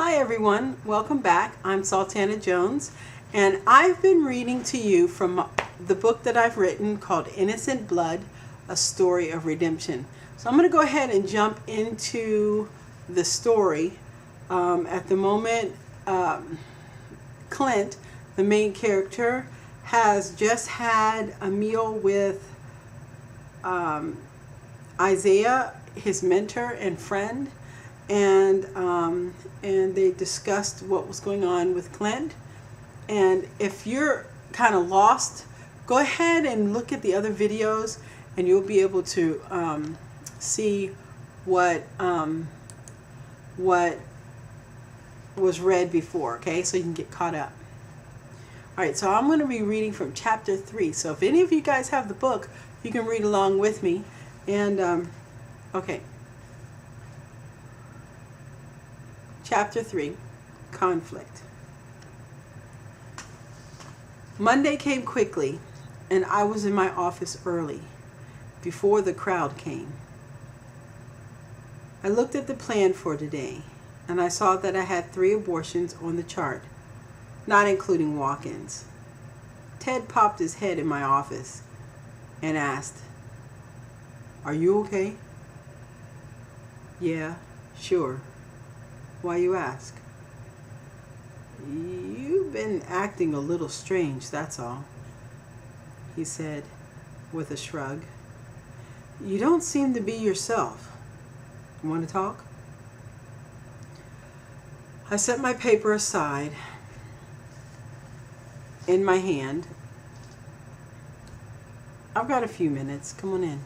Hi everyone, welcome back. I'm Sultana Jones, and I've been reading to you from the book that I've written called Innocent Blood, A Story of Redemption. So I'm going to go ahead and jump into the story. At the moment, Clint, the main character, has just had a meal with Isaiah, his mentor and friend, and they discussed what was going on with Clint. And if you're kind of lost, go ahead and look at the other videos, and you'll be able to see what was read before. Okay, so you can get caught up. All right, so I'm going to be reading from chapter 3. So if any of you guys have the book, you can read along with me. And okay. Chapter 3, Conflict. Monday came quickly, and I was in my office early, before the crowd came. I looked at the plan for today, and I saw that I had 3 abortions on the chart, not including walk-ins. Ted popped his head in my office and asked, "Are you okay?" "Yeah, sure. Why you ask?" "You've been acting a little strange, that's all," he said with a shrug. "You don't seem to be yourself. Want to talk?" I set my paper aside in my hand. "I've got a few minutes. Come on in."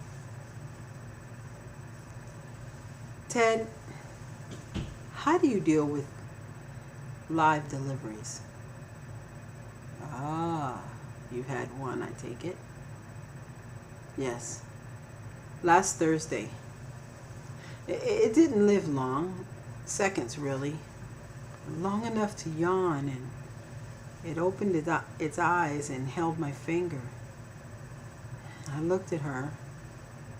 "Ted, how do you deal with live deliveries?" "Ah, you've had one, I take it." "Yes, last Thursday. It didn't live long, seconds really, long enough to yawn, and it opened its eyes and held my finger. I looked at her,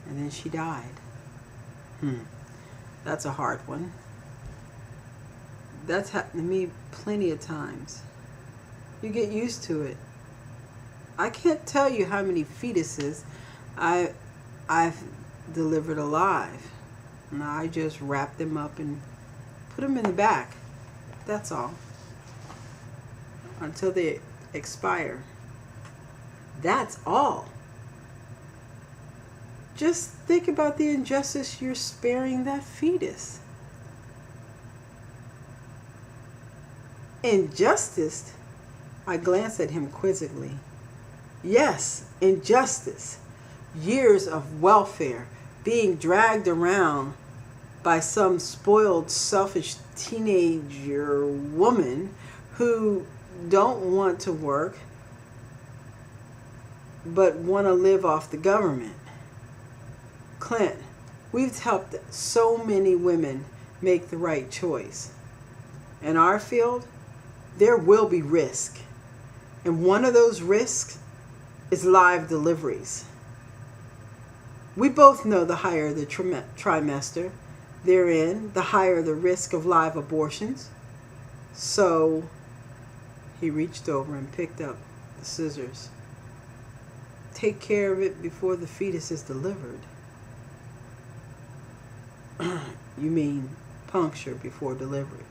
and then she died." That's a hard one. That's happened to me plenty of times. You get used to it. I can't tell you how many fetuses I've delivered alive. And I just wrap them up and put them in the back. That's all. Until they expire. That's all. Just think about the injustice you're sparing that fetus. "Injustice?" I glanced at him quizzically. "Yes, injustice. Years of welfare being dragged around by some spoiled, selfish teenager woman who don't want to work but want to live off the government. Clint, we've helped so many women make the right choice. In our field, there will be risk. And one of those risks is live deliveries. We both know the higher the trimester they're in, the higher the risk of live abortions. So," he reached over and picked up the scissors, "take care of it before the fetus is delivered." "You mean puncture before delivery?"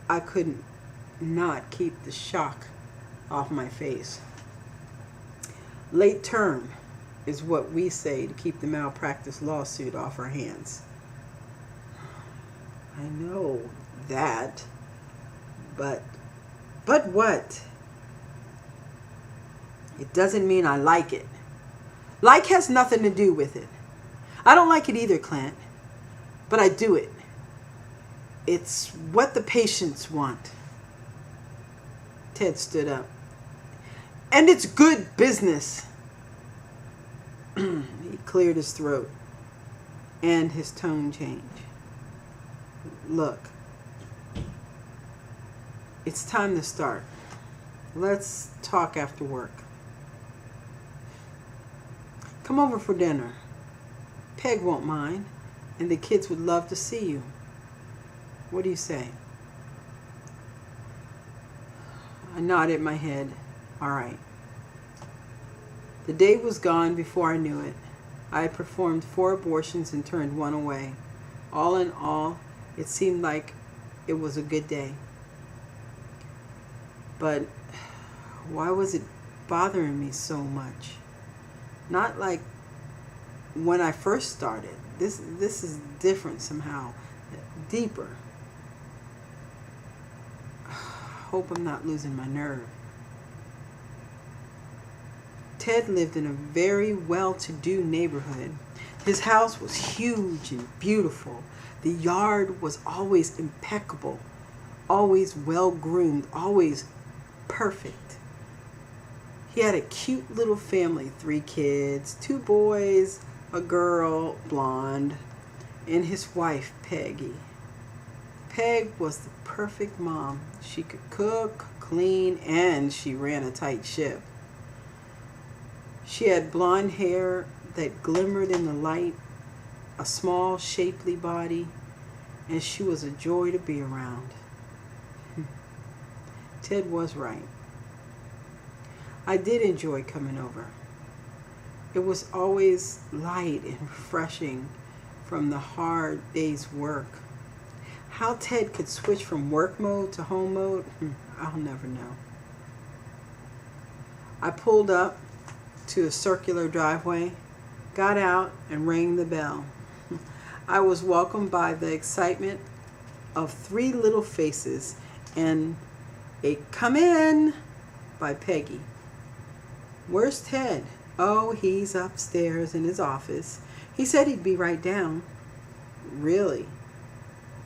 I couldn't not keep the shock off my face. "Late term is what we say to keep the malpractice lawsuit off our hands." "I know that, but what?" "It doesn't mean I like it. Like has nothing to do with it. I don't like it either, Clint, but I do it. It's what the patients want." Ted stood up. "And it's good business." He cleared his throat, and his tone changed. "Look, it's time to start. Let's talk after work. Come over for dinner. Peg won't mind, and the kids would love to see you." What do you say? I nodded my head. All right. The day was gone before I knew it. I had performed 4 abortions and turned 1 away. All in all, it seemed like it was a good day. But why was it bothering me so much? Not like when I first started. This is different somehow, deeper. Hope I'm not losing my nerve. Ted lived in a very well-to-do neighborhood. His house was huge and beautiful. The yard was always impeccable, always well-groomed, always perfect. He had a cute little family, 3 kids, 2 boys, a girl, blonde, and his wife, Peggy. Peg was the perfect mom. She could cook, clean, and she ran a tight ship. She had blonde hair that glimmered in the light, a small, shapely body, and she was a joy to be around. Ted was right. I did enjoy coming over. It was always light and refreshing from the hard day's work. How Ted could switch from work mode to home mode, I'll never know. I pulled up to a circular driveway, got out, and rang the bell. I was welcomed by the excitement of 3 little faces and a "come in" by Peggy. Where's Ted? Oh, he's upstairs in his office. He said he'd be right down. Really?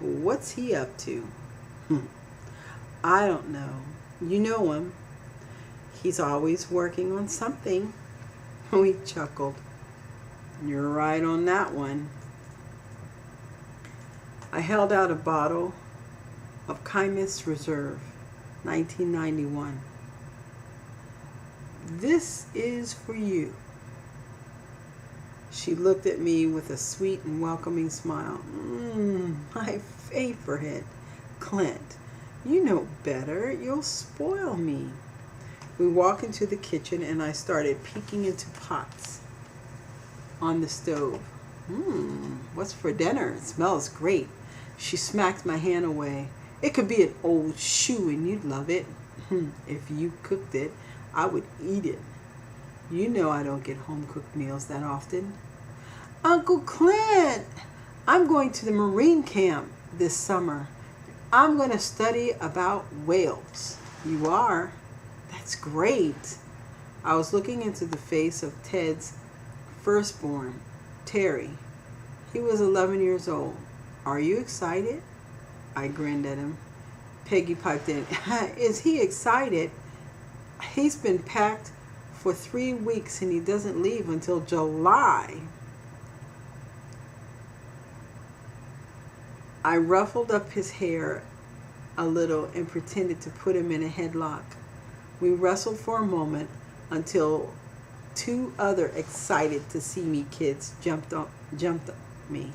What's he up to? I don't know. You know him. He's always working on something. We chuckled. You're right on that one. I held out a bottle of Kindness Reserve, 1991. This is for you. She looked at me with a sweet and welcoming smile. My favorite. Clint, you know better. You'll spoil me. We walked into the kitchen and I started peeking into pots on the stove. What's for dinner? It smells great. She smacked my hand away. It could be an old shoe and you'd love it. If you cooked it, I would eat it. You know I don't get home-cooked meals that often. Uncle Clint, I'm going to the Marine camp this summer. I'm going to study about whales. You are? That's great. I was looking into the face of Ted's firstborn, Terry. He was 11 years old. Are you excited? I grinned at him. Peggy piped in. Is he excited? He's been packed for 3 weeks and he doesn't leave until July. I ruffled up his hair a little and pretended to put him in a headlock. We wrestled for a moment until 2 other excited to see me kids jumped on me.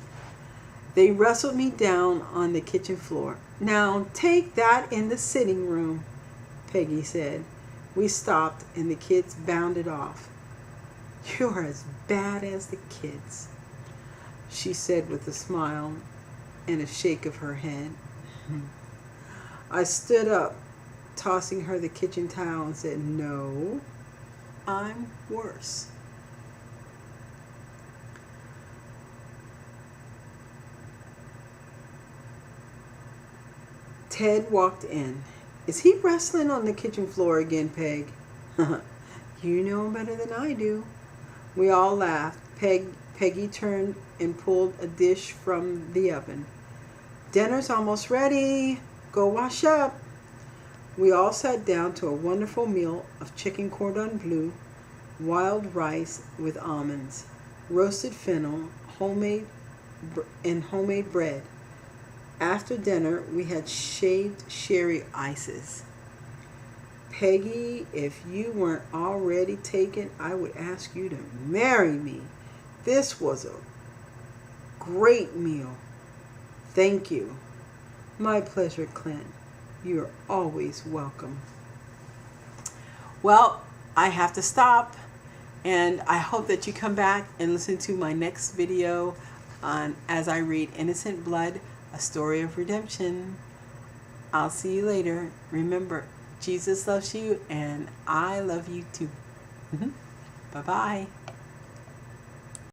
They wrestled me down on the kitchen floor. Now take that in the sitting room, Peggy said. We stopped and the kids bounded off. You're as bad as the kids, she said with a smile and a shake of her head. I stood up, tossing her the kitchen towel, and said, no, I'm worse. Ted walked in. Is he wrestling on the kitchen floor again, Peg? You know him better than I do. We all laughed. Peggy turned and pulled a dish from the oven. Dinner's almost ready. Go wash up. We all sat down to a wonderful meal of chicken cordon bleu, wild rice with almonds, roasted fennel, homemade bread. After dinner, we had shaved sherry ices. Peggy, if you weren't already taken, I would ask you to marry me. This was a great meal. Thank you. My pleasure, Clint. You're always welcome. Well, I have to stop, and I hope that you come back and listen to my next video on as I read Innocent Blood, A Story of Redemption. I'll see you later. Remember, Jesus loves you, and I love you too. Bye-bye.